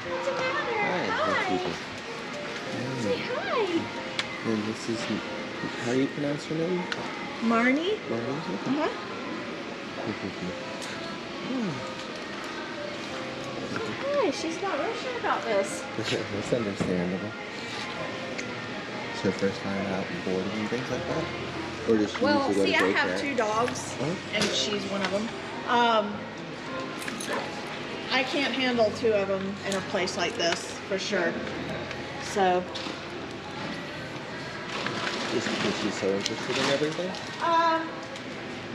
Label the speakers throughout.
Speaker 1: What's the matter?
Speaker 2: Hi.
Speaker 1: Say hi.
Speaker 2: And this is, how do you pronounce her name?
Speaker 1: Marneigh?
Speaker 2: Marneigh?
Speaker 1: Hi. She's not real sure about this.
Speaker 2: That's understandable. It's her first time out and boarding and things like that? Or does she
Speaker 1: Well,
Speaker 2: usually
Speaker 1: see,
Speaker 2: go
Speaker 1: I
Speaker 2: to
Speaker 1: have
Speaker 2: daycare?
Speaker 1: 2 dogs, and she's one of them. I can't handle 2 of them in a place like this, for sure. So,
Speaker 2: Just because she's so interested in everything?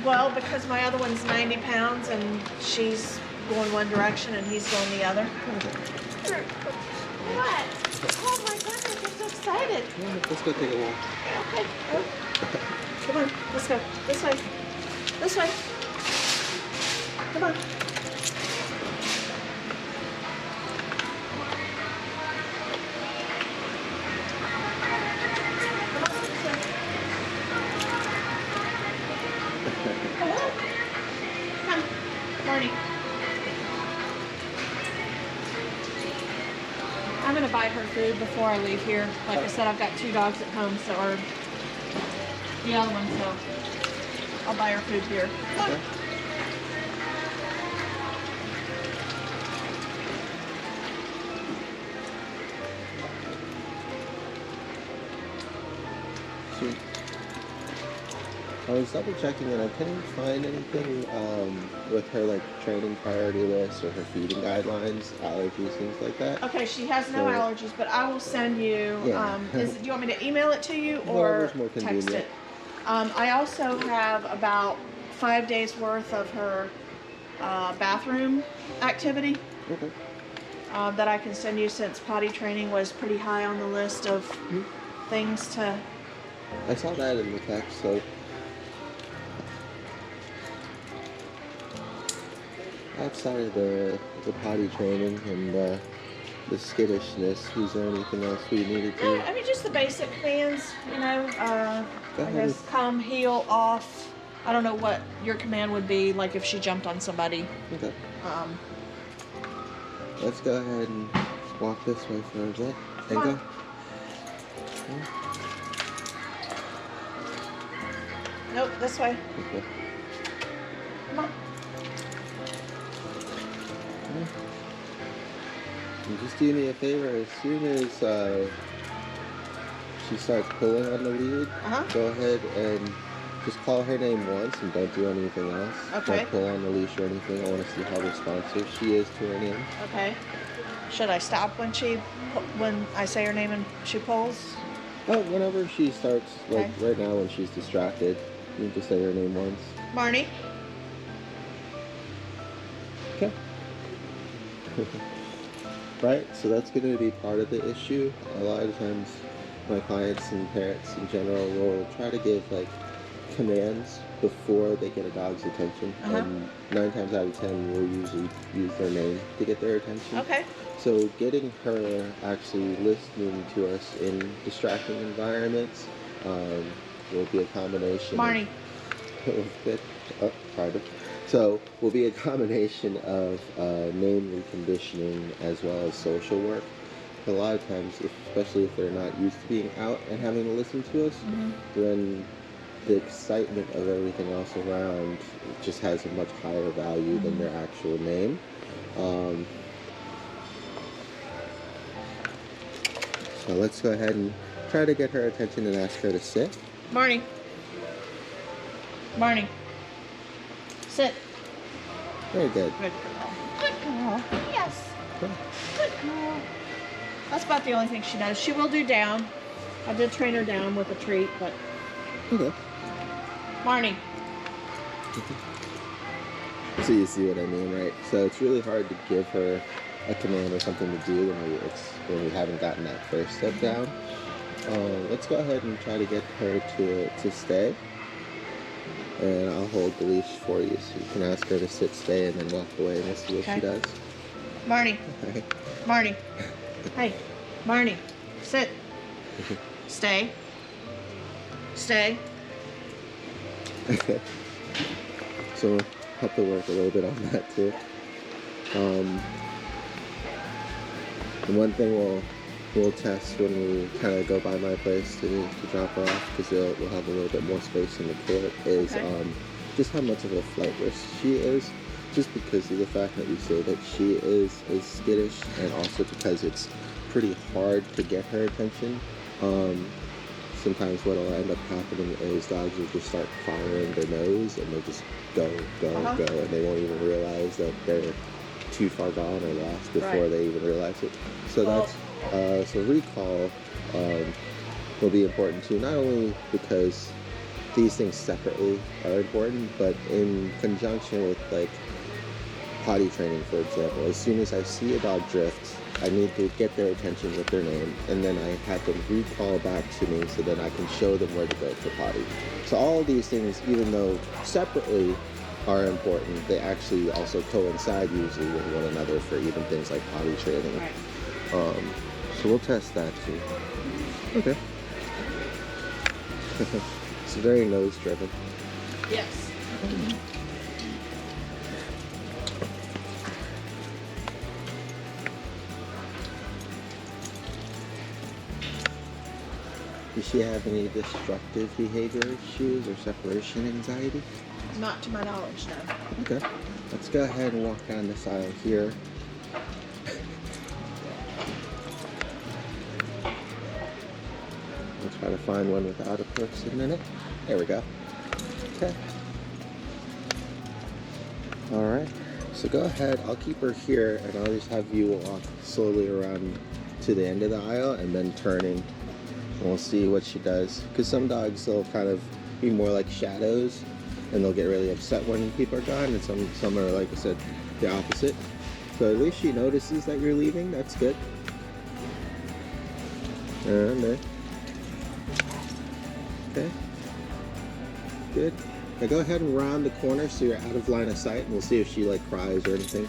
Speaker 1: well, because my other one's 90 pounds, and she's going one direction, and he's going the other. What? Oh my goodness, I'm so excited.
Speaker 2: Yeah, let's go take a walk.
Speaker 1: Okay. Come on, let's go. This way. This way. Come on. Come, Marneigh. I'm gonna buy her food before I leave here. Like I said, I've got 2 dogs at home, so or the other one, so I'll buy her food here. Come on.
Speaker 2: Sweet. I was double checking and I couldn't find anything with her like training priority list or her feeding guidelines, allergies, things like that.
Speaker 1: Okay, she has no
Speaker 2: So-
Speaker 1: allergies, but I will send you.
Speaker 2: Yeah.
Speaker 1: Do you want me to email it to you or
Speaker 2: Whatever's more
Speaker 1: text
Speaker 2: convenient.
Speaker 1: it? I also have about 5 days worth of her bathroom activity
Speaker 2: Okay.
Speaker 1: that I can send you, since potty training was pretty high on the list of things to.
Speaker 2: I saw that in the text, so outside of the potty training and the skittishness, was there anything else we needed to?
Speaker 1: I mean, just the basic commands, you know.
Speaker 2: Go
Speaker 1: I
Speaker 2: ahead.
Speaker 1: guess come, heel, off. I don't know what your command would be, like if she jumped on somebody.
Speaker 2: Okay. Let's go ahead and walk this way for a bit. And
Speaker 1: Come
Speaker 2: go.
Speaker 1: on. Nope, this way.
Speaker 2: Okay.
Speaker 1: Come on.
Speaker 2: And just do me a favor, as soon as she starts pulling on the lead, go ahead and just call her name once and don't do anything else.
Speaker 1: Okay.
Speaker 2: Don't pull on the leash or anything. I want to see how responsive she is to her name.
Speaker 1: Okay. Should I stop when I say her name and she pulls?
Speaker 2: Oh, whenever she starts, like
Speaker 1: Okay.
Speaker 2: right now when she's distracted, you can just say her name once.
Speaker 1: Marneigh.
Speaker 2: Okay. Right, so that's going to be part of the issue. A lot of times my clients and parents in general will try to give like commands before they get a dog's attention, and 9 times out of 10 we'll usually use their name to get their attention.
Speaker 1: Okay.
Speaker 2: So getting her actually listening to us in distracting environments will be a combination.
Speaker 1: Marneigh.
Speaker 2: Good. Oh, pardon. So will be a combination of name reconditioning as well as social work. A lot of times, especially if they're not used to being out and having to listen to us, then the excitement of everything else around just has a much higher value than their actual name. So let's go ahead and try to get her attention and ask her to sit.
Speaker 1: Marneigh. Marneigh. Sit.
Speaker 2: Very good.
Speaker 1: Good girl. Good girl. Yes.
Speaker 2: Okay.
Speaker 1: Good girl. That's about the only thing she does. She will do down. I did train her down with a treat, but.
Speaker 2: Okay.
Speaker 1: Marneigh.
Speaker 2: So you see what I mean, right? So it's really hard to give her a command or something to do when we haven't gotten that first step down. Let's go ahead and try to get her to stay. And I'll hold the leash for you so you can ask her to sit, stay, and then walk away, and we'll see what she does.
Speaker 1: Marneigh.
Speaker 2: Okay.
Speaker 1: Marneigh. Hey. Marneigh. Sit. Stay. Stay.
Speaker 2: Okay. So we'll have to work a little bit on that too. And one thing we'll test when we kind of go by my place to drop her off, because we'll have a little bit more space in the court, is just how much of a flight risk she is, just because of the fact that we say that she is skittish, and also because it's pretty hard to get her attention. Sometimes what will end up happening is dogs will just start firing their nose, and they'll just go, and they won't even realize that they're too far gone or lost before they even realize it. So so recall will be important too, not only because these things separately are important, but in conjunction with like potty training, for example. As soon as I see a dog drift, I need to get their attention with their name, and then I have them recall back to me so that I can show them where to go for potty. So all of these things, even though separately are important, they actually also coincide usually with one another for even things like potty training. So we'll test that too. Okay. It's very nose driven.
Speaker 1: Yes.
Speaker 2: Does she have any destructive behavior issues or separation anxiety?
Speaker 1: Not to my knowledge, no.
Speaker 2: Okay. Let's go ahead and walk down this aisle here. We'll try to find one without a person in it. There we go. Okay. Alright. So go ahead. I'll keep her here, and I'll just have you walk slowly around to the end of the aisle and then turning. And we'll see what she does. Because some dogs, they'll kind of be more like shadows, and they'll get really upset when people are gone, and some are, like I said, the opposite. So at least she notices that you're leaving. That's good. And there. Okay. Good. Now go ahead and round the corner so you're out of line of sight, and we'll see if she like cries or anything.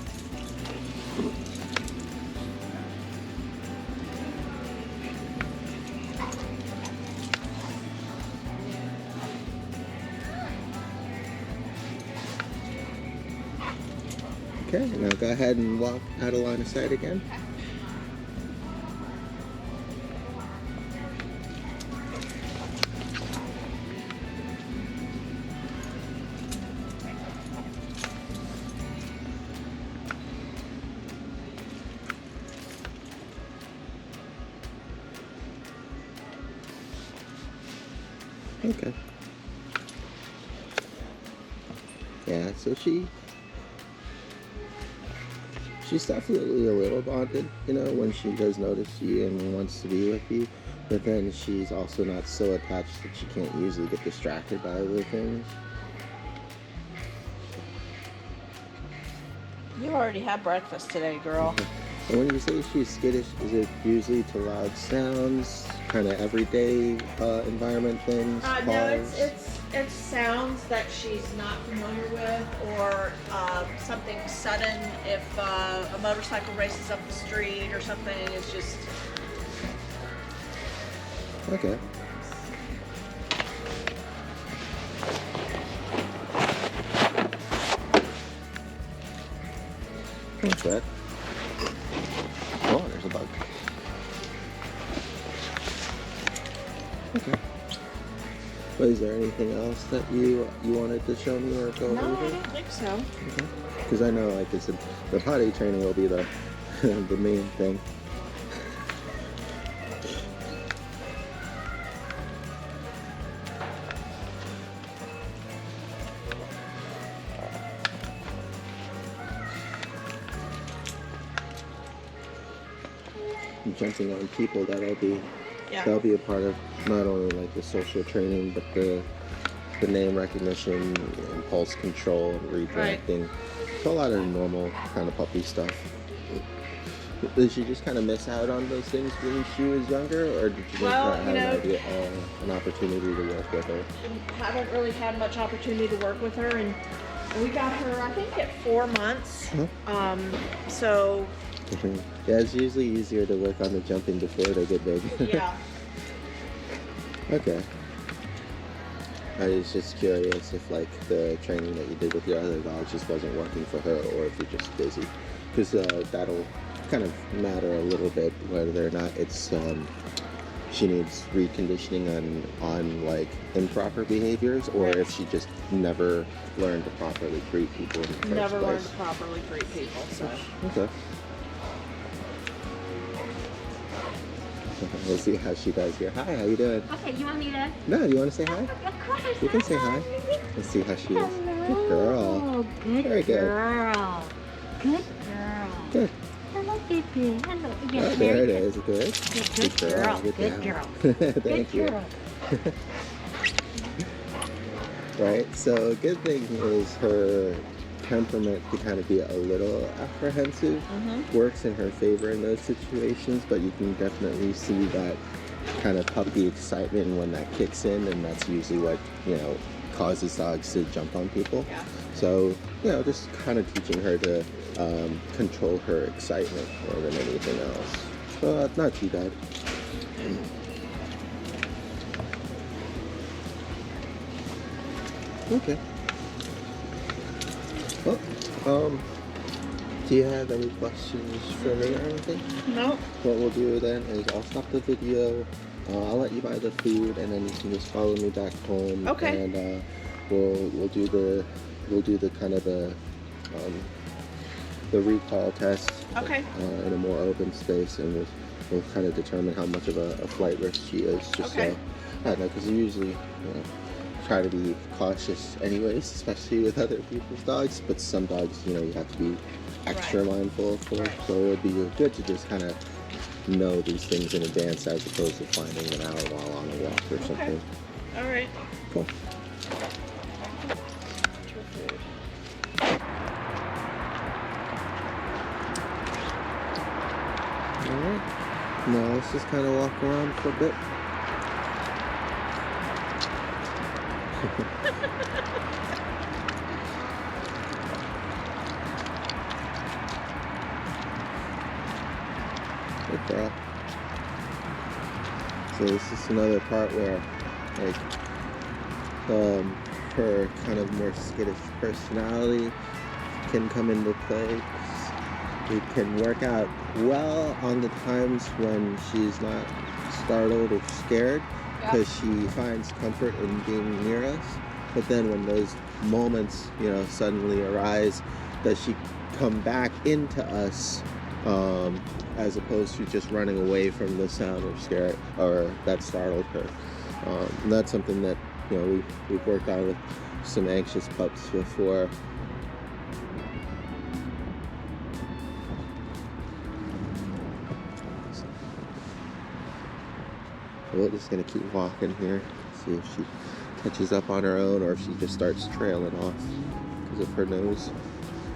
Speaker 2: Okay, now go ahead and walk out of line of sight again. Okay. Yeah, so she's definitely a little bonded, you know, when she does notice you and wants to be with you. But then she's also not so attached that she can't easily get distracted by other things.
Speaker 1: You already had breakfast today, girl.
Speaker 2: And when you say she's skittish, is it usually to loud sounds, kind of everyday environment things?
Speaker 1: No, it's sounds that she's not familiar with, or something sudden. If a motorcycle races up the street or something, it's just.
Speaker 2: Okay. What's that? Oh, there's a bug. Okay. But is there anything else that you wanted to show me or go over?
Speaker 1: No, I don't think so.
Speaker 2: Okay. Because I know, like I said, the potty training will be the the main thing. Jumping on people, that'll be a part of not only like the social training, but the name recognition, impulse control, and redirecting. So a lot of normal kind of puppy stuff. Did she just kind of miss out on those things when she was younger, or did you not have an opportunity to work with her?
Speaker 1: Haven't really had much opportunity to work with her, and we got her, I think, at 4 months. So.
Speaker 2: Yeah, it's usually easier to work on the jumping before they get big.
Speaker 1: Yeah. Okay.
Speaker 2: I was just curious if like the training that you did with your other dogs just wasn't working for her, or if you're just busy. Because that'll kind of matter a little bit whether or not it's she needs reconditioning on like improper behaviors, or if she just never learned to properly greet people in the first
Speaker 1: Never learned
Speaker 2: place.
Speaker 1: to properly greet people, so.
Speaker 2: Okay. We'll see how she does here. Hi, how you doing?
Speaker 3: Okay, you want me to?
Speaker 2: No, do you want to say hi?
Speaker 3: Of course.
Speaker 2: You can say hi. Let's see how she is. Good girl.
Speaker 3: Hello. Good
Speaker 2: Very good.
Speaker 3: girl. Good girl.
Speaker 2: Good.
Speaker 3: Hello, baby. Hello.
Speaker 2: Oh,
Speaker 3: Yes,
Speaker 2: there it
Speaker 3: very
Speaker 2: is. Good.
Speaker 3: Good girl.
Speaker 2: Good
Speaker 3: Good girl.
Speaker 2: Thank you.
Speaker 3: Girl.
Speaker 2: Right? So a good thing is her temperament to kind of be a little apprehensive works in her favor in those situations, but you can definitely see that kind of puppy excitement when that kicks in, and that's usually what, you know, causes dogs to jump on people.
Speaker 1: Yeah.
Speaker 2: So, you know, just kind of teaching her to control her excitement more than anything else. So not too bad. Okay. Well, do you have any questions for me or anything?
Speaker 1: No.
Speaker 2: What we'll do then is I'll stop the video. I'll let you buy the food, and then you can just follow me back home.
Speaker 1: Okay.
Speaker 2: And we'll do the kind of the recall test.
Speaker 1: Okay.
Speaker 2: In a more open space, and we'll kind of determine how much of a flight risk she is. Just
Speaker 1: Okay.
Speaker 2: I don't know, because usually, try to be cautious anyways, especially with other people's dogs, but some dogs, you have to be extra mindful of course.
Speaker 1: Right.
Speaker 2: So it would be good to just kind of know these things in advance as opposed to finding them out while on a walk or something.
Speaker 1: All right.
Speaker 2: Cool. Alright, now let's just kind of walk around for a bit. Good girl. So this is another part where, like, her kind of more skittish personality can come into play. It can work out well on the times when she's not startled or scared, because she finds comfort in being near us. But then when those moments, suddenly arise, does she come back into us, as opposed to just running away from the sound or scare or that startled her? And that's something that we've worked on with some anxious pups before. We're just gonna keep walking here, see if she catches up on her own or if she just starts trailing off because of her nose.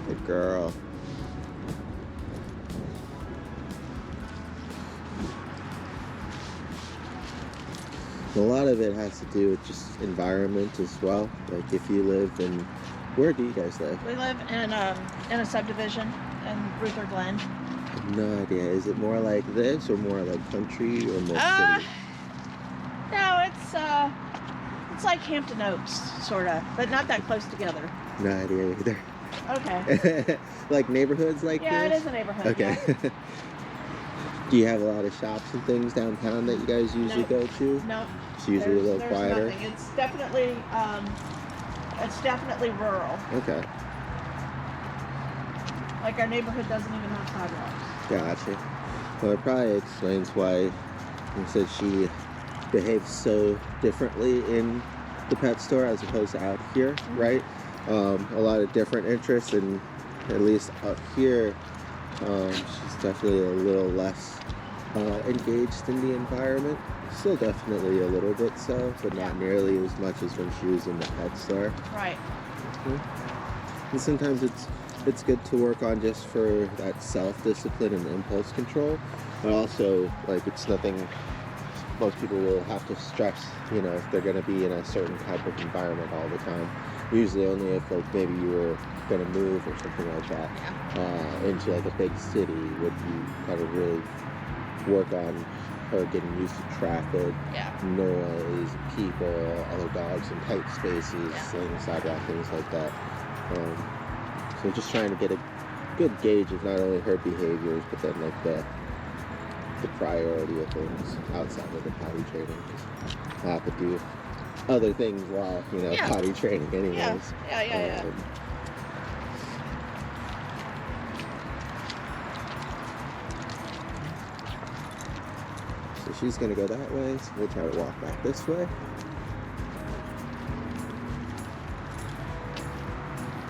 Speaker 2: Good girl. A lot of it has to do with just environment as well. Like if you live in, where do you guys live?
Speaker 1: We live in a subdivision in Ruther Glen.
Speaker 2: I have no idea. Is it more like this or more like country or more city?
Speaker 1: No, it's like Hampton Oaks, sort of, but not that close together.
Speaker 2: No idea either.
Speaker 1: Okay.
Speaker 2: Like neighborhoods like
Speaker 1: Yeah,
Speaker 2: this?
Speaker 1: it is a neighborhood.
Speaker 2: Okay.
Speaker 1: Yeah.
Speaker 2: Do you have a lot of shops and things downtown that you guys usually go to?
Speaker 1: No.
Speaker 2: It's usually a little
Speaker 1: there's
Speaker 2: quieter.
Speaker 1: Nothing. It's definitely rural.
Speaker 2: Okay.
Speaker 1: Like our neighborhood doesn't even have sidewalks.
Speaker 2: Gotcha. Well, it probably explains why you said she behaves so differently in the pet store as opposed to out here, right? A lot of different interests, and at least out here, she's definitely a little less engaged in the environment. Still definitely a little bit so, but not nearly as much as when she was in the pet store.
Speaker 1: Right.
Speaker 2: And sometimes it's good to work on just for that self-discipline and impulse control, but also, like, it's nothing most people will have to stress, if they're going to be in a certain type of environment all the time. Usually only if, like, maybe you were going to move or something like that into, like, a big city would you kind of really work on her getting used to traffic, noise, people, other dogs in tight spaces, sliding sidewalk, things like that. So just trying to get good gauge of not only her behaviors, but then like the priority of things outside of the potty training. 'Cause I have to do other things while,
Speaker 1: Yeah.
Speaker 2: potty training anyways.
Speaker 1: Yeah.
Speaker 2: So she's gonna go that way, so we'll try to walk back this way.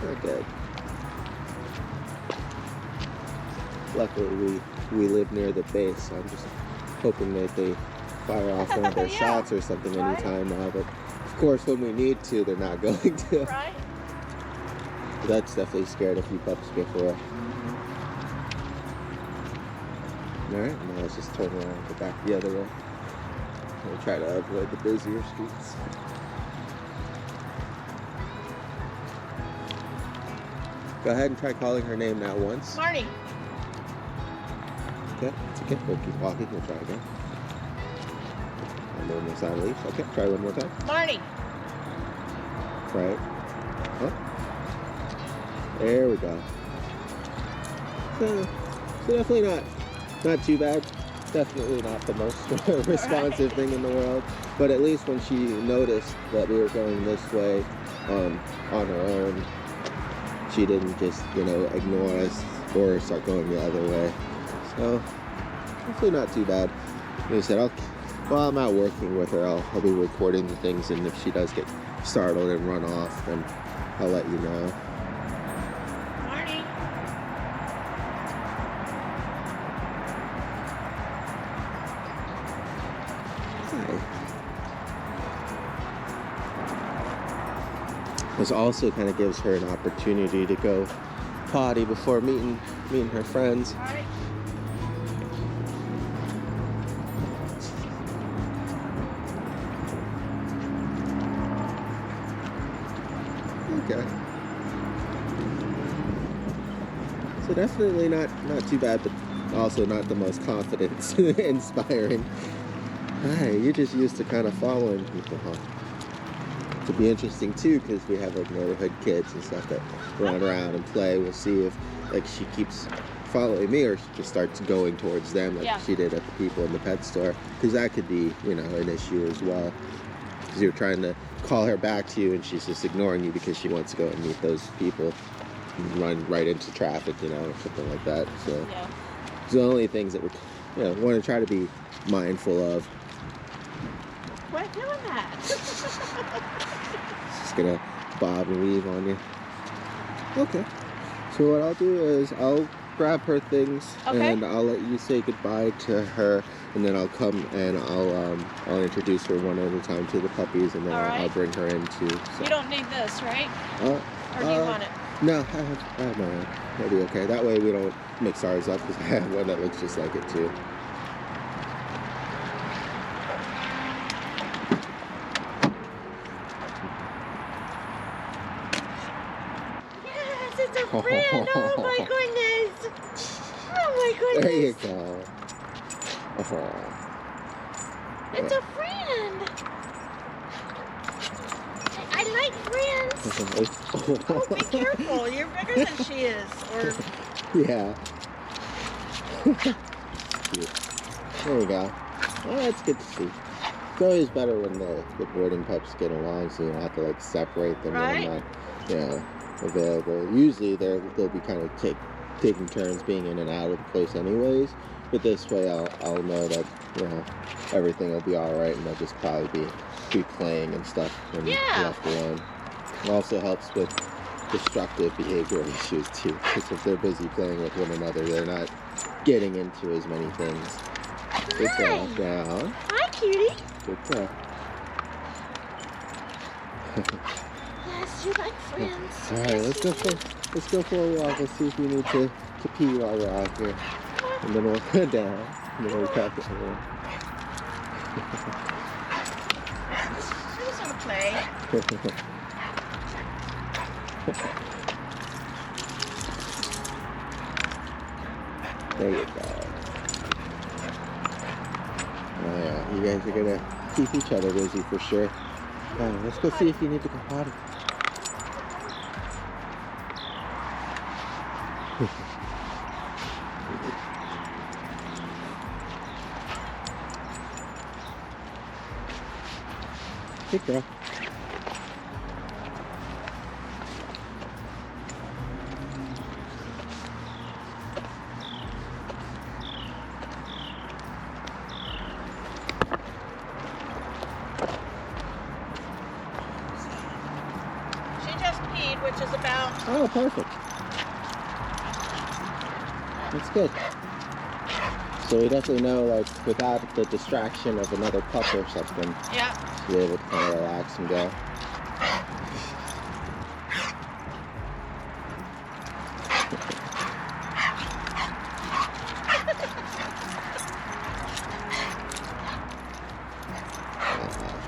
Speaker 2: Very good. Luckily we live near the base, so I'm just hoping that they fire off one of their
Speaker 1: Yeah.
Speaker 2: shots or something
Speaker 1: Right.
Speaker 2: anytime now, but of course when we need to, they're not going to.
Speaker 1: Right?
Speaker 2: That's definitely scared a few pups before. Alright, now let's just turn around and go back the other way. We'll try to avoid the busier streets. Go ahead and try calling her name now once.
Speaker 1: Marneigh.
Speaker 2: Okay, it's okay. We'll keep walking. We'll try again. I'm almost out of leash. Okay, try one more time.
Speaker 1: Marneigh.
Speaker 2: Try it. Oh. There we go. So definitely not too bad. Definitely not the most responsive thing in the world. But at least when she noticed that we were going this way on her own, she didn't just, ignore us or start going the other way. So, hopefully not too bad. Like I said, while I'm out working with her, I'll be recording the things, and if she does get startled and run off, then I'll let you know.
Speaker 1: Marneigh.
Speaker 2: This also kind of gives her an opportunity to go potty before meeting her friends.
Speaker 1: All right.
Speaker 2: Okay. So definitely not too bad, but also not the most confidence inspiring. Hi, you're just used to kind of following people, huh? It'll be interesting too, because we have like neighborhood kids and stuff that run around and play. We'll see if like she keeps following me or she just starts going towards them like she did at the people in the pet store, because that could be an issue as well, because you're trying to call her back to you and she's just ignoring you because she wants to go and meet those people and run right into traffic, or something like that. So it's the only things that we want to try to be mindful of.
Speaker 1: Quit doing that.
Speaker 2: Just gonna bob and weave on you. Okay. So what I'll do is I'll grab her things and I'll let you say goodbye to her, and then I'll come and I'll introduce her one at a time to the puppies, and then I'll bring her in too. So.
Speaker 1: You don't need this, right? Or do you want it?
Speaker 2: No, I have my own. It'll be okay. That way we don't mix ours up, because I have one that looks just like it too.
Speaker 1: It's a friend. Oh my goodness. Oh my goodness.
Speaker 2: There you go.
Speaker 1: It's a friend. I like friends. Oh, be careful. You're bigger than she is. Or
Speaker 2: yeah. Cute. There we go. Well, that's good to see. It's always better when the boarding pups get along, so you don't have to like separate them when they're not, available. Usually they'll be kind of taking turns being in and out of the place anyways, but this way I'll know that everything will be all right, and they'll just probably be playing and stuff when left alone. It also helps with destructive behavioral issues too, because if they're busy playing with one another, they're not getting into as many things. Good job now.
Speaker 1: Hi, cutie.
Speaker 2: Good job.
Speaker 1: Yes, you like friends.
Speaker 2: All right, let's go for a walk. Let's see if we need to pee while we're out here, and then we'll go down, and then we'll practice more.
Speaker 1: I just want to play.
Speaker 2: There you go. Oh yeah, you guys are gonna keep each other busy for sure. Let's go see if you need to go potty. Good girl.
Speaker 1: She just peed, which is about...
Speaker 2: Oh, perfect. That's good. So we definitely know, like, without the distraction of another pup or something,
Speaker 1: Yeah.
Speaker 2: to be able to kind of relax and go.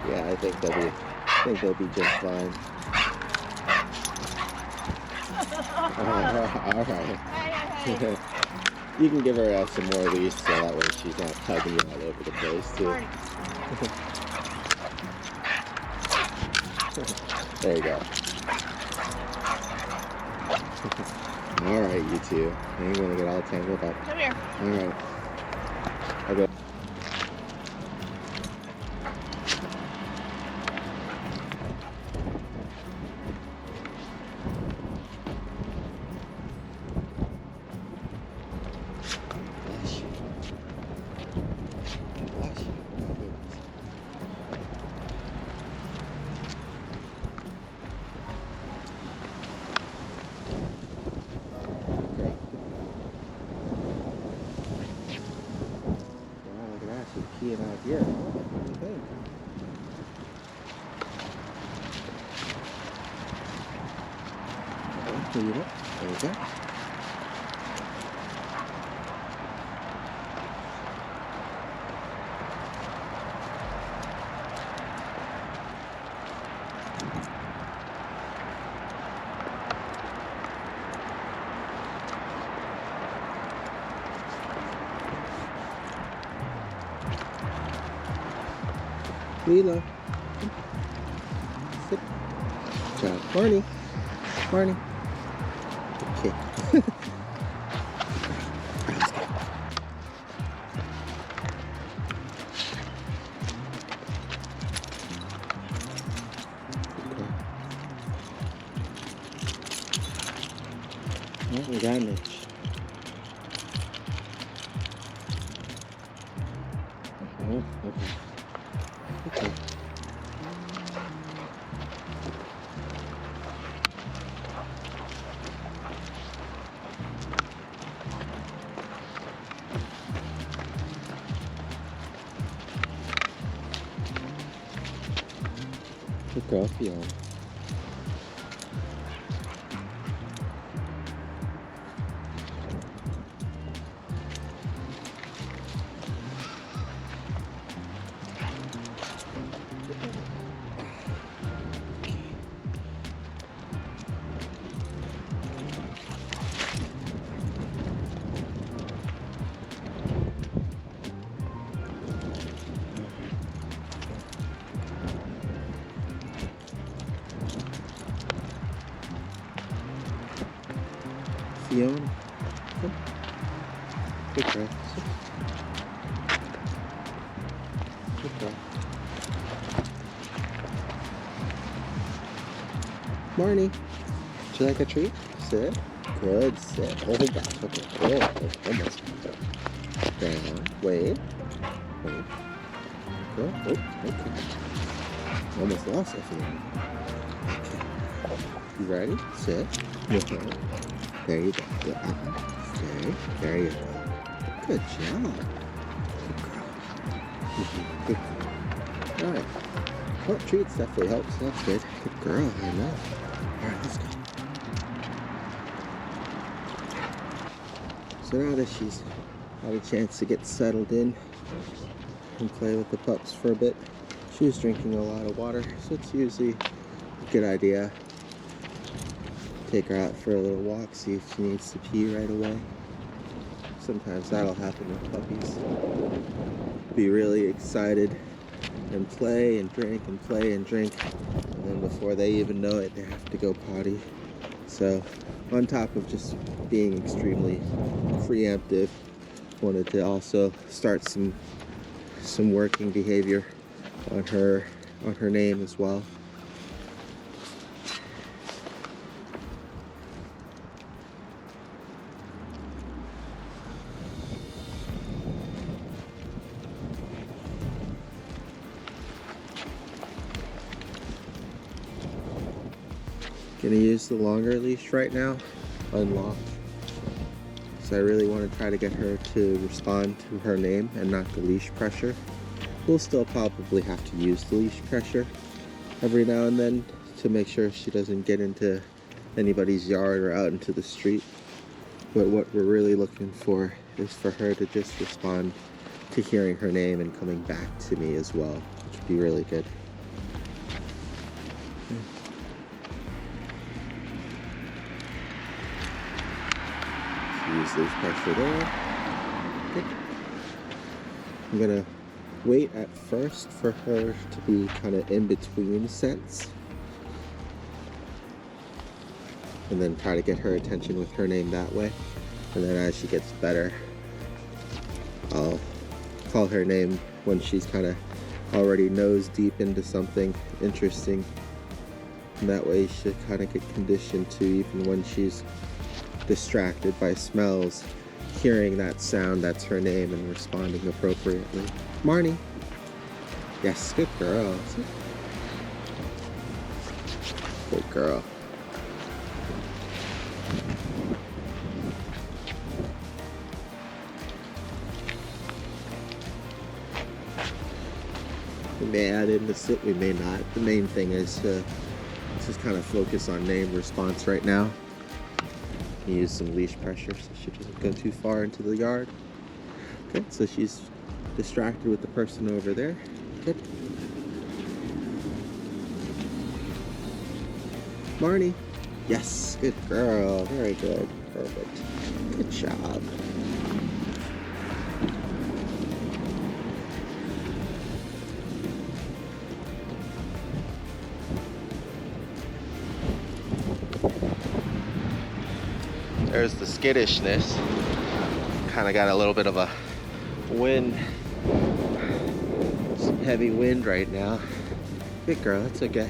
Speaker 2: Yeah, I think they'll be just fine. All right.
Speaker 1: Hey.
Speaker 2: You can give her some more leash so that way she's not tugging you all over the place too.
Speaker 1: Marneigh.
Speaker 2: There you go. All right, you two. Now you're gonna get all tangled up.
Speaker 1: Come here.
Speaker 2: All right. Okay. Bless you. Bless you. Oh, goodness. Girl. Wow, look at that. She's peeing out here. What do you think? Okay, there you go. There you go. Lila. Sit. Good job. Marneigh. Marneigh. Okay. Oh, we got Mitch. Oh, okay. Okay. Good girl, Fiona. Fiona. Come. Good girl. Sit. Good girl. Marneigh, would you like a treat? Sit. Good. Sit. Oh gosh. Okay. Oh, almost. Down. Wait. Wait. Go. Oh, okay. Almost lost it, Fiona. Okay. You ready? Sit. Okay. There you go. Yeah, Stay. There you go. Good job. Good girl. Good girl. All right. Well, treats definitely helps. That's good. Good girl. I know. All right, let's go. So now that she's had a chance to get settled in and play with the pups for a bit, she was drinking a lot of water, so it's usually a good idea. Take her out for a little walk, see if she needs to pee right away. Sometimes that'll happen with puppies. Be really excited and play and drink and play and drink, and then before they even know it, they have to go potty. So on top of just being extremely preemptive, wanted to also start some working behavior on her on her name as well. Gonna use the longer leash right now, unlock. So I really want to try to get her to respond to her name and not the leash pressure. We'll still probably have to use the leash pressure every now and then to make sure she doesn't get into anybody's yard or out into the street. But what we're really looking for is for her to just respond to hearing her name and coming back to me as well, which would be really good. Use leash pressure there. Good. I'm gonna wait at first for her to be kind of in between scents, and then try to get her attention with her name that way. And then as she gets better, I'll call her name when she's kind of already nose deep into something interesting. And that way she'll kind of get conditioned to, even when she's distracted by smells, hearing that sound that's her name and responding appropriately. Marneigh. Yes, good girl. Good girl. We may add in the sit, we may not. The main thing is to just kind of focus on name response right now. Use some leash pressure so she doesn't go too far into the yard. Okay, so she's distracted with the person over there. Good. Marneigh. Yes, good girl. Very good. Perfect. Good job. There's the skittishness. Kind of got a little bit of a wind, some heavy wind right now. Good girl, that's okay.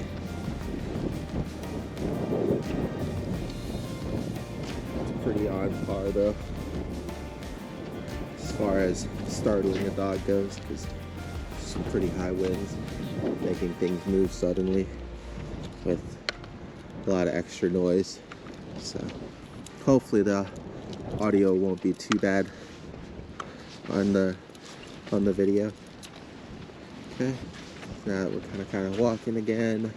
Speaker 2: It's pretty on par though, as far as startling a dog goes, because some pretty high winds, making things move suddenly with a lot of extra noise. So hopefully the audio won't be too bad on the video. Okay, now we're kind of walking again,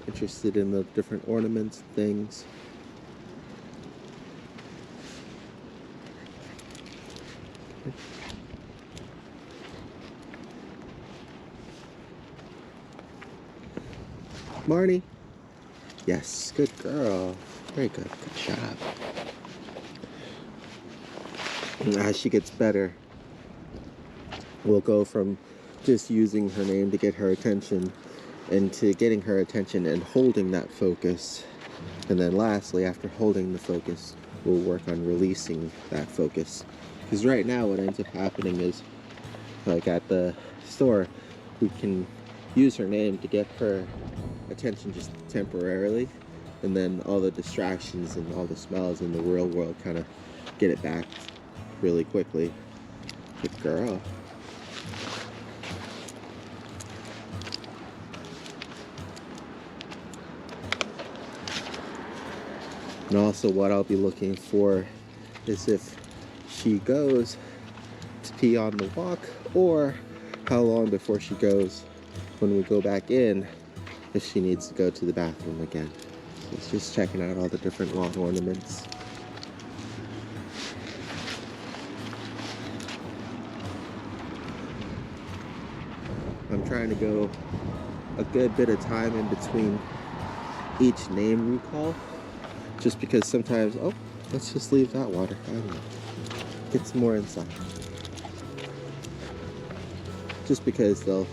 Speaker 2: interested in the different ornaments, things. Okay. Marneigh. Yes, good girl. Very good. Good job. And as she gets better, we'll go from just using her name to get her attention into getting her attention and holding that focus. And then lastly, after holding the focus, we'll work on releasing that focus. Because right now what ends up happening is, like at the store, we can use her name to get her attention just temporarily, and then all the distractions and all the smells in the real world kind of get it back really quickly. Good girl. And also what I'll be looking for is if she goes to pee on the walk, or how long before she goes when we go back in, if she needs to go to the bathroom again. So it's just checking out all the different lawn ornaments. I'm trying to go a good bit of time in between each name recall, just because sometimes, oh, let's just leave that water. I don't know. Get some more inside. Just because they'll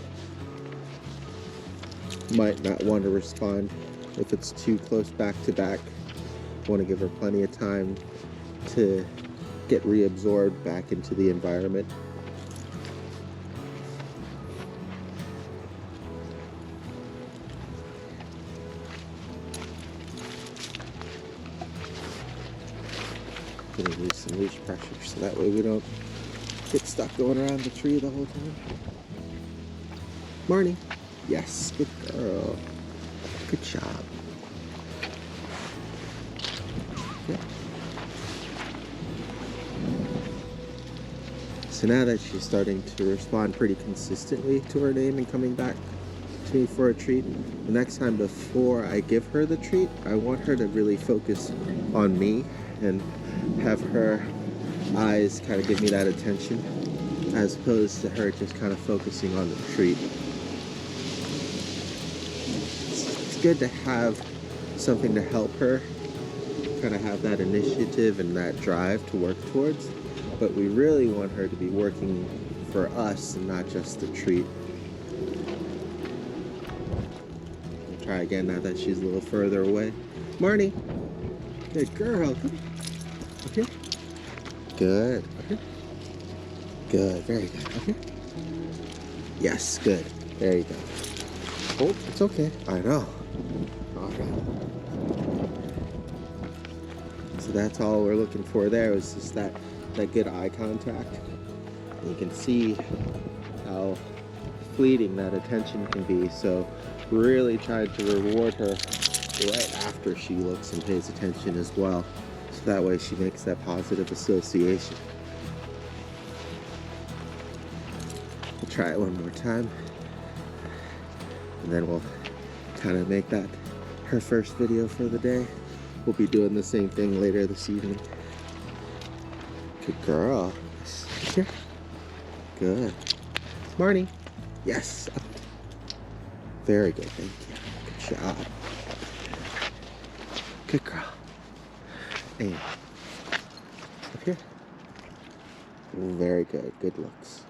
Speaker 2: might not want to respond if it's too close back to back. I want to give her plenty of time to get reabsorbed back into the environment. Gonna use some leash pressure so that way we don't get stuck going around the tree the whole time. Marneigh. Yes, good girl. Good job. Yep. So now that she's starting to respond pretty consistently to her name and coming back to me for a treat, the next time before I give her the treat, I want her to really focus on me and have her eyes kind of give me that attention as opposed to her just kind of focusing on the treat. It's good to have something to help her kind of have that initiative and that drive to work towards, but we really want her to be working for us and not just the treat. We'll try again now that she's a little further away. Marneigh, good girl. Okay. Good. Okay. Good. Very good. Okay. Yes. Good. There you go. Oh, it's okay. I know. All right. So that's all we're looking for there is just that good eye contact. And you can see how fleeting that attention can be. So really trying to reward her right after she looks and pays attention as well. So that way she makes that positive association. We'll try it one more time. And then we'll kind of make that her first video for the day. We'll be doing the same thing later this evening. Good girl. Here. Good. Marneigh. Yes. Very good. Thank you. Good job. Good girl. And up here. Very good. Good looks.